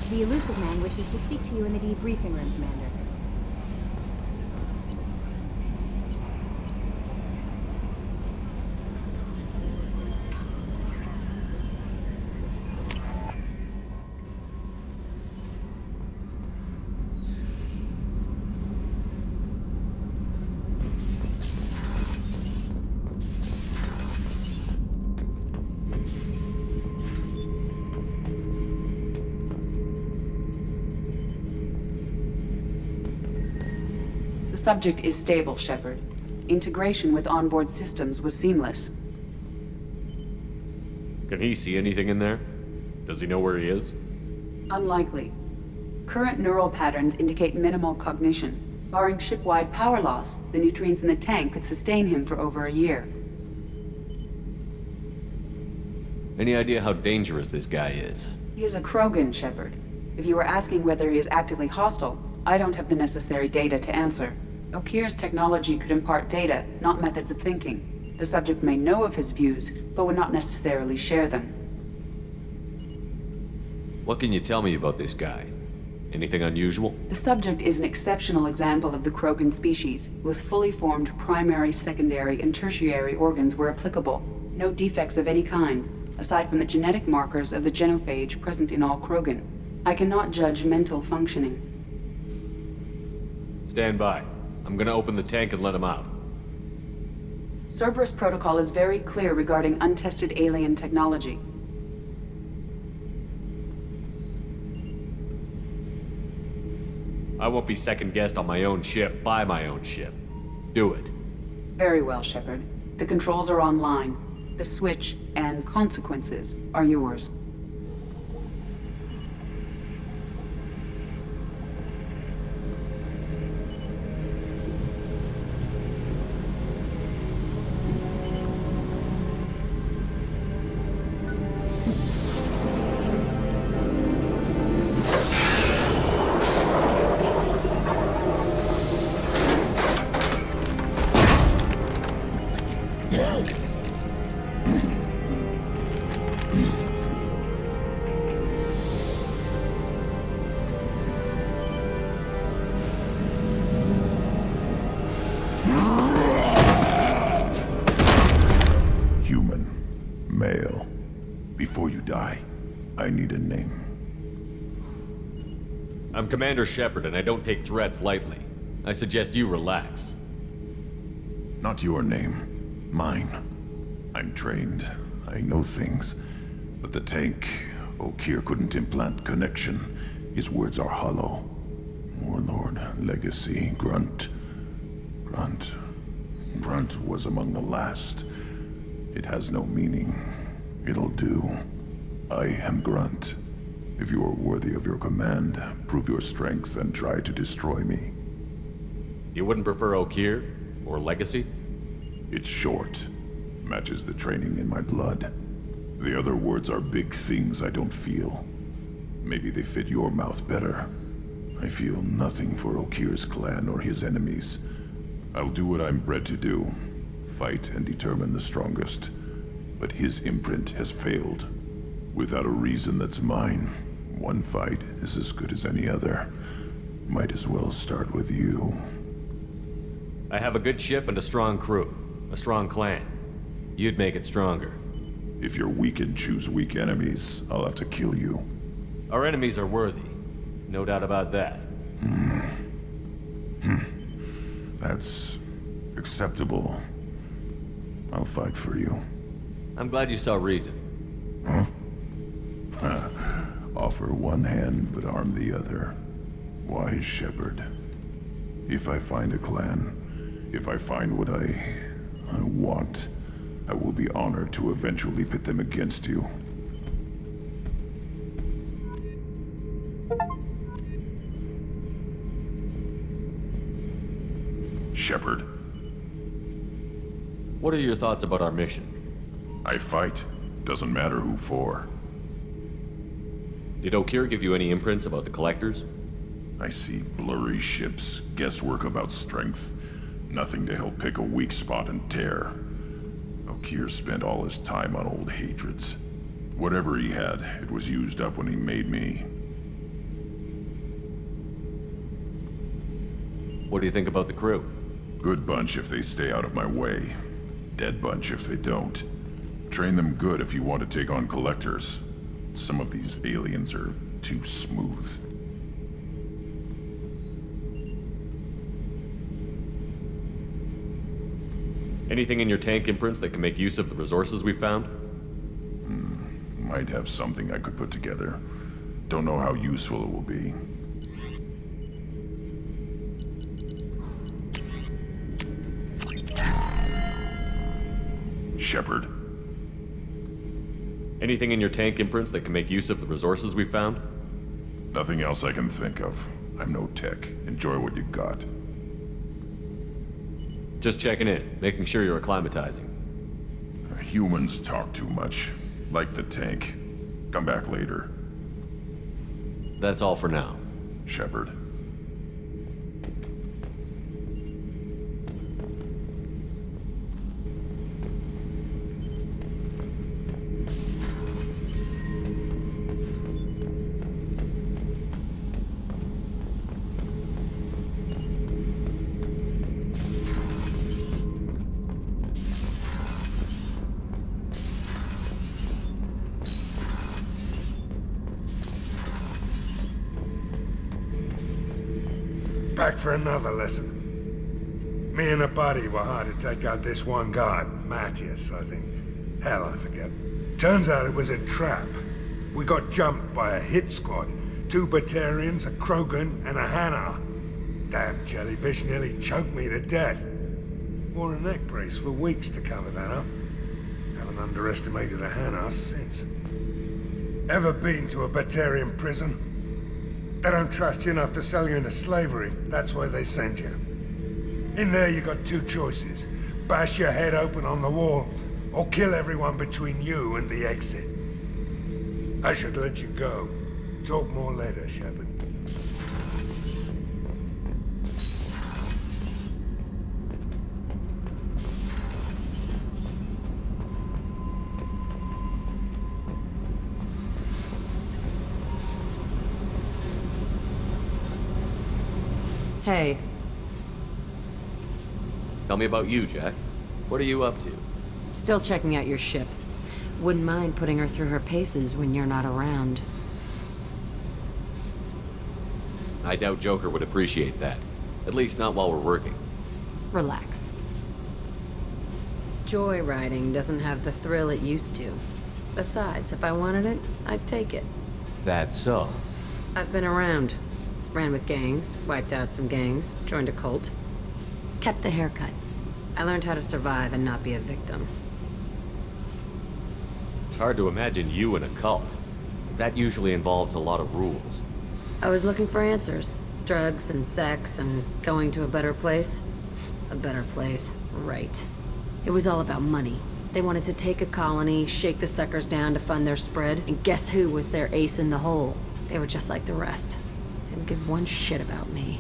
The elusive man wishes to speak to you in the debriefing room, Commander. The subject is stable, Shepard. Integration with onboard systems was seamless. Can he see anything in there? Does he know where he is? Unlikely. Current neural patterns indicate minimal cognition. Barring ship-wide power loss, the nutrients in the tank could sustain him for over a year. Any idea how dangerous this guy is? He is a Krogan, Shepard. If you were asking whether he is actively hostile, I don't have the necessary data to answer. Okeer's technology could impart data, not methods of thinking. The subject may know of his views, but would not necessarily share them. What can you tell me about this guy? Anything unusual? The subject is an exceptional example of the Krogan species, with fully formed primary, secondary, and tertiary organs where applicable. No defects of any kind, aside from the genetic markers of the genophage present in all Krogan. I cannot judge mental functioning. Stand by. I'm gonna open the tank and let him out. Cerberus protocol is very clear regarding untested alien technology. I won't be second-guessed on my own ship by my own ship. Do it. Very well, Shepard. The controls are online. The switch and consequences are yours. I need a name. I'm Commander Shepard, and I don't take threats lightly. I suggest you relax. Not your name. Mine. I'm trained. I know things. But the tank, Okeer couldn't implant connection. His words are hollow. Warlord, Legacy, Grunt. Grunt was among the last. It has no meaning. It'll do. I am Grunt. If you are worthy of your command, prove your strength and try to destroy me. You wouldn't prefer Okeer? Or Legacy? It's short. Matches the training in my blood. The other words are big things I don't feel. Maybe they fit your mouth better. I feel nothing for Okeer's clan or his enemies. I'll do what I'm bred to do. Fight and determine the strongest. But his imprint has failed. Without a reason that's mine, one fight is as good as any other. Might as well start with you. I have a good ship and a strong crew. A strong clan. You'd make it stronger. If you're weak and choose weak enemies, I'll have to kill you. Our enemies are worthy. No doubt about that. That's acceptable. I'll fight for you. I'm glad you saw reason. Offer one hand, but arm the other. Wise Shepard. If I find a clan, if I find what I want, I will be honored to eventually pit them against you. Shepard. What are your thoughts about our mission? I fight. Doesn't matter who for. Did Okeer give you any imprints about the Collectors? I see blurry ships, guesswork about strength. Nothing to help pick a weak spot and tear. Okeer spent all his time on old hatreds. Whatever he had, it was used up when he made me. What do you think about the crew? Good bunch if they stay out of my way. Dead bunch if they don't. Train them good if you want to take on collectors. Some of these aliens are too smooth. Anything in your tank imprints that can make use of the resources we found? Might have something I could put together. Don't know how useful it will be. Shepard. Anything in your tank imprints that can make use of the resources we found? Nothing else I can think of. I'm no tech. Enjoy what you got. Just checking in, making sure you're acclimatizing. Humans talk too much. Like the tank. Come back later. That's all for now. Shepard. Back for another lesson. Me and a buddy were hired to take out this one guy, Matthias, I think. Hell, I forget. Turns out it was a trap. We got jumped by a hit squad. 2 Batarians, a Krogan, and a Hanar. Damn jellyfish nearly choked me to death. Wore a neck brace for weeks to cover that up. Haven't underestimated a Hanar since. Ever been to a Batarian prison? They don't trust you enough to sell you into slavery. That's why they send you. In there you got 2 choices. Bash your head open on the wall, or kill everyone between you and the exit. I should let you go. Talk more later, Shepard. Hey. Tell me about you, Jack. What are you up to? Still checking out your ship. Wouldn't mind putting her through her paces when you're not around. I doubt Joker would appreciate that. At least not while we're working. Relax. Joyriding doesn't have the thrill it used to. Besides, if I wanted it, I'd take it. That's so. I've been around. Ran with gangs, wiped out some gangs, joined a cult. Kept the haircut. I learned how to survive and not be a victim. It's hard to imagine you in a cult. That usually involves a lot of rules. I was looking for answers. Drugs and sex and going to a better place. A better place, right. It was all about money. They wanted to take a colony, shake the suckers down to fund their spread, and guess who was their ace in the hole? They were just like the rest. Didn't give one shit about me.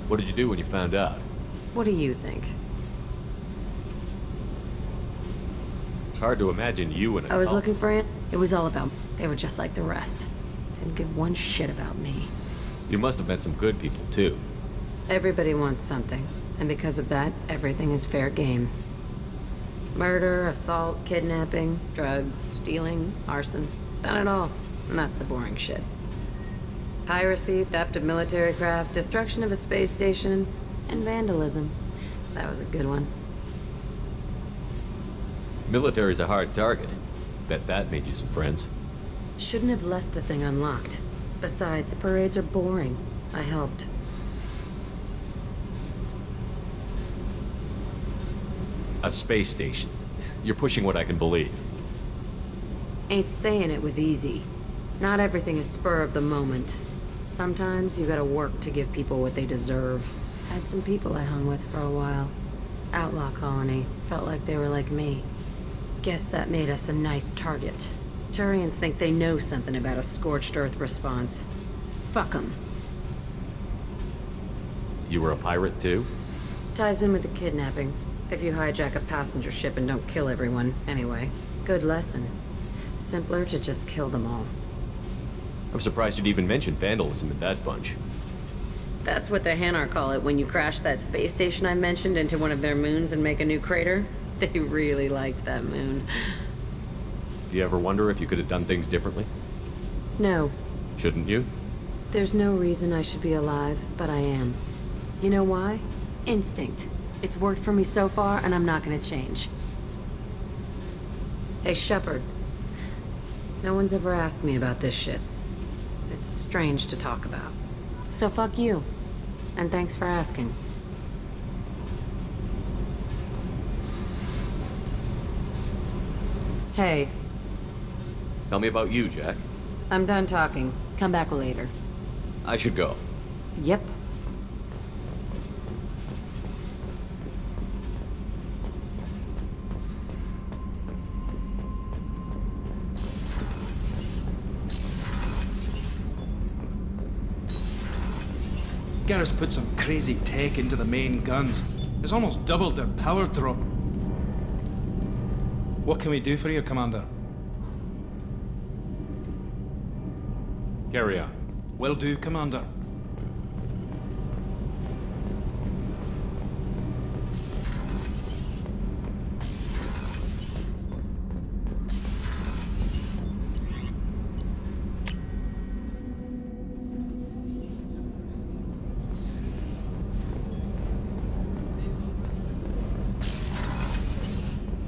What did you do when you found out? What do you think? It's hard to imagine you in a I was cult. looking for it. It was all about. They were just like the rest. Didn't give one shit about me. You must have met some good people, too. Everybody wants something, and because of that, everything is fair game. Murder, assault, kidnapping, drugs, stealing, arson. Done it all. And that's the boring shit. Piracy, theft of military craft, destruction of a space station, and vandalism. That was a good one. Military's a hard target. Bet that made you some friends. Shouldn't have left the thing unlocked. Besides, parades are boring. I helped. A space station. You're pushing what I can believe. Ain't saying it was easy. Not everything is spur of the moment. Sometimes you gotta work to give people what they deserve. Had some people I hung with for a while. Outlaw colony. Felt like they were like me. Guess that made us a nice target. Turians think they know something about a scorched earth response. Fuck 'em. You were a pirate, too? Ties in with the kidnapping. If you hijack a passenger ship and don't kill everyone, anyway. Good lesson. Simpler to just kill them all. I'm surprised you'd even mention vandalism in that bunch. That's what the Hanar call it when you crash that space station I mentioned into one of their moons and make a new crater. They really liked that moon. Do you ever wonder if you could have done things differently? No. Shouldn't you? There's no reason I should be alive, but I am. You know why? Instinct. It's worked for me so far, and I'm not gonna change. Hey, Shepard. No one's ever asked me about this shit. It's strange to talk about. So fuck you. And thanks for asking. Hey. Tell me about you, Jack. I'm done talking. Come back later. I should go. Yep. Garrus put some crazy tech into the main guns. It's almost doubled their power draw. What can we do for you, Commander? Carry on. Will do, Commander.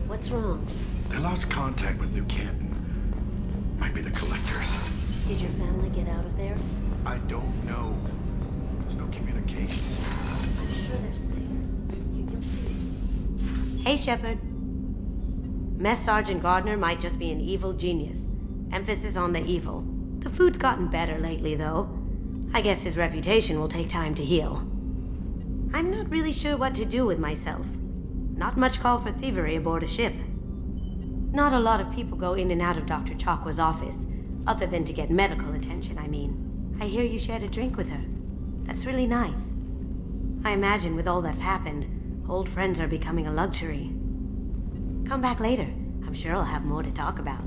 What's wrong? They lost contact with New Canton. Might be the collectors. Did your family get out of there? I don't know. There's no communications. I'm sure they're safe. You can see. Hey, Shepard. Mess Sergeant Gardner might just be an evil genius. Emphasis on the evil. The food's gotten better lately, though. I guess his reputation will take time to heal. I'm not really sure what to do with myself. Not much call for thievery aboard a ship. Not a lot of people go in and out of Dr. Chakwa's office, other than to get medical attention, I mean. I hear you shared a drink with her. That's really nice. I imagine with all that's happened, old friends are becoming a luxury. Come back later. I'm sure I'll have more to talk about.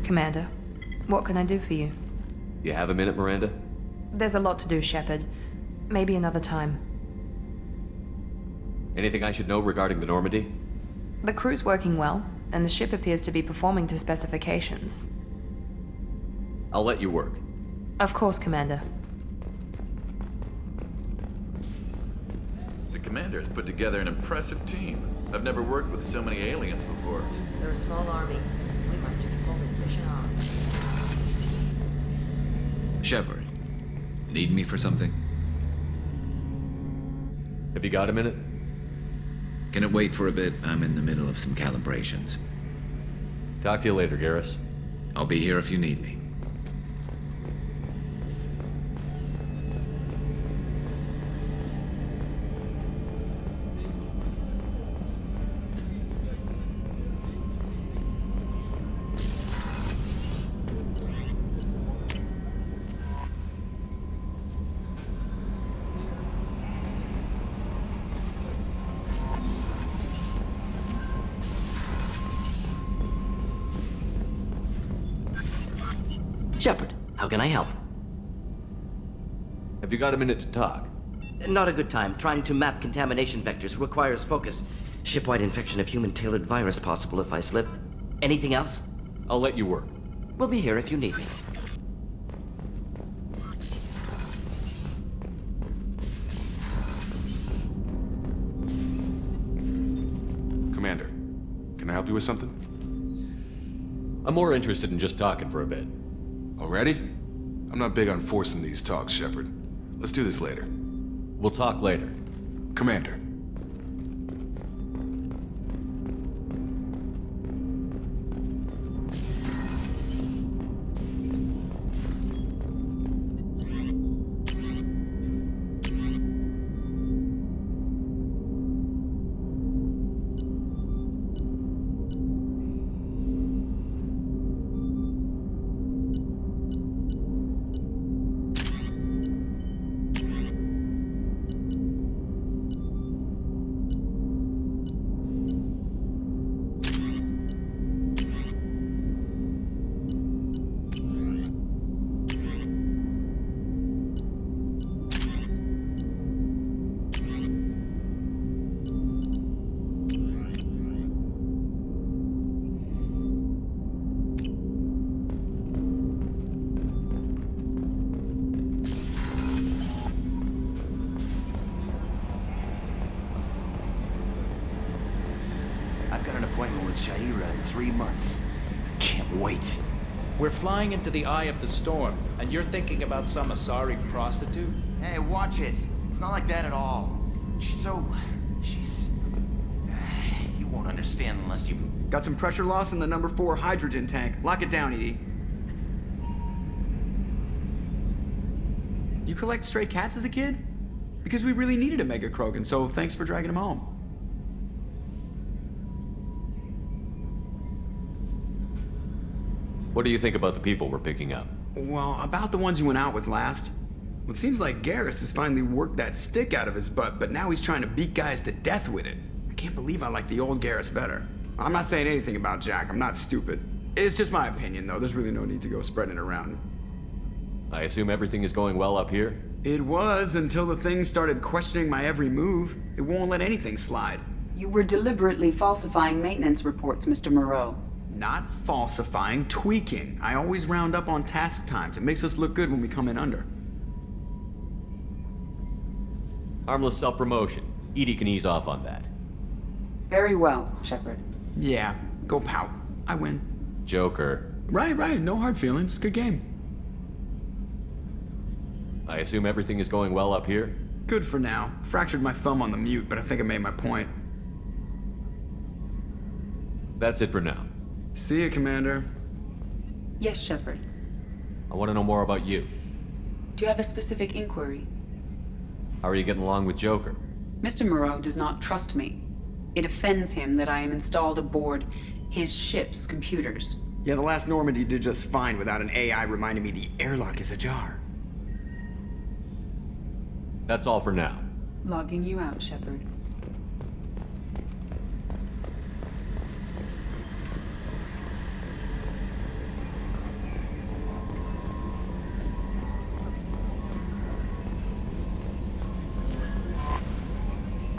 Commander, what can I do for you? You have a minute, Miranda? There's a lot to do, Shepard. Maybe another time. Anything I should know regarding the Normandy? The crew's working well, and the ship appears to be performing to specifications. I'll let you work. Of course, Commander. The commander has put together an impressive team. I've never worked with so many aliens before. They're a small army. We might just pull this mission off. Shepard, need me for something? Have you got a minute? Can it wait for a bit? I'm in the middle of some calibrations. Talk to you later, Garrus. I'll be here if you need me. Shepard, how can I help? Have you got a minute to talk? Not a good time. Trying to map contamination vectors requires focus. Shipwide infection of human-tailored virus possible if I slip. Anything else? I'll let you work. We'll be here if you need me. Commander, can I help you with something? I'm more interested in just talking for a bit. Already? I'm not big on forcing these talks, Shepard. Let's do this later. We'll talk later. Commander. 3 months. Can't wait. We're flying into the eye of the storm, and you're thinking about some Asari prostitute? Hey, watch it. It's not like that at all. She's... You won't understand unless you... Got some pressure loss in the number 4 hydrogen tank. Lock it down, Edie. You collect stray cats as a kid? Because we really needed a Mega Krogan, so thanks for dragging him home. What do you think about the people we're picking up? Well, about the ones you went out with last. Well, it seems like Garrus has finally worked that stick out of his butt, but now he's trying to beat guys to death with it. I can't believe I like the old Garrus better. I'm not saying anything about Jack, I'm not stupid. It's just my opinion, though. There's really no need to go spreading it around. I assume everything is going well up here? It was until the thing started questioning my every move. It won't let anything slide. You were deliberately falsifying maintenance reports, Mr. Moreau. Not falsifying, tweaking. I always round up on task times. It makes us look good when we come in under. Harmless self-promotion. Edie can ease off on that. Very well, Shepard. Yeah, go pout. I win. Joker. Right. No hard feelings. Good game. I assume everything is going well up here? Good for now. Fractured my thumb on the mute, but I think I made my point. That's it for now. See you, Commander. Yes, Shepard. I want to know more about you. Do you have a specific inquiry? How are you getting along with Joker? Mr. Moreau does not trust me. It offends him that I am installed aboard his ship's computers. Yeah, the last Normandy did just fine without an AI reminding me the airlock is ajar. That's all for now. Logging you out, Shepard.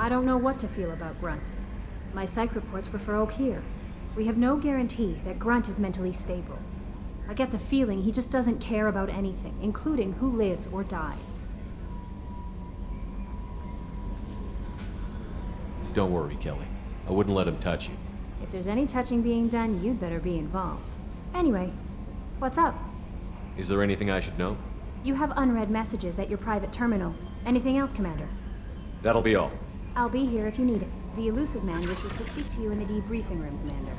I don't know what to feel about Grunt. My psych reports refer Oak here. We have no guarantees that Grunt is mentally stable. I get the feeling he just doesn't care about anything, including who lives or dies. Don't worry, Kelly. I wouldn't let him touch you. If there's any touching being done, you'd better be involved. Anyway, what's up? Is there anything I should know? You have unread messages at your private terminal. Anything else, Commander? That'll be all. I'll be here if you need it. The elusive man wishes to speak to you in the debriefing room, Commander.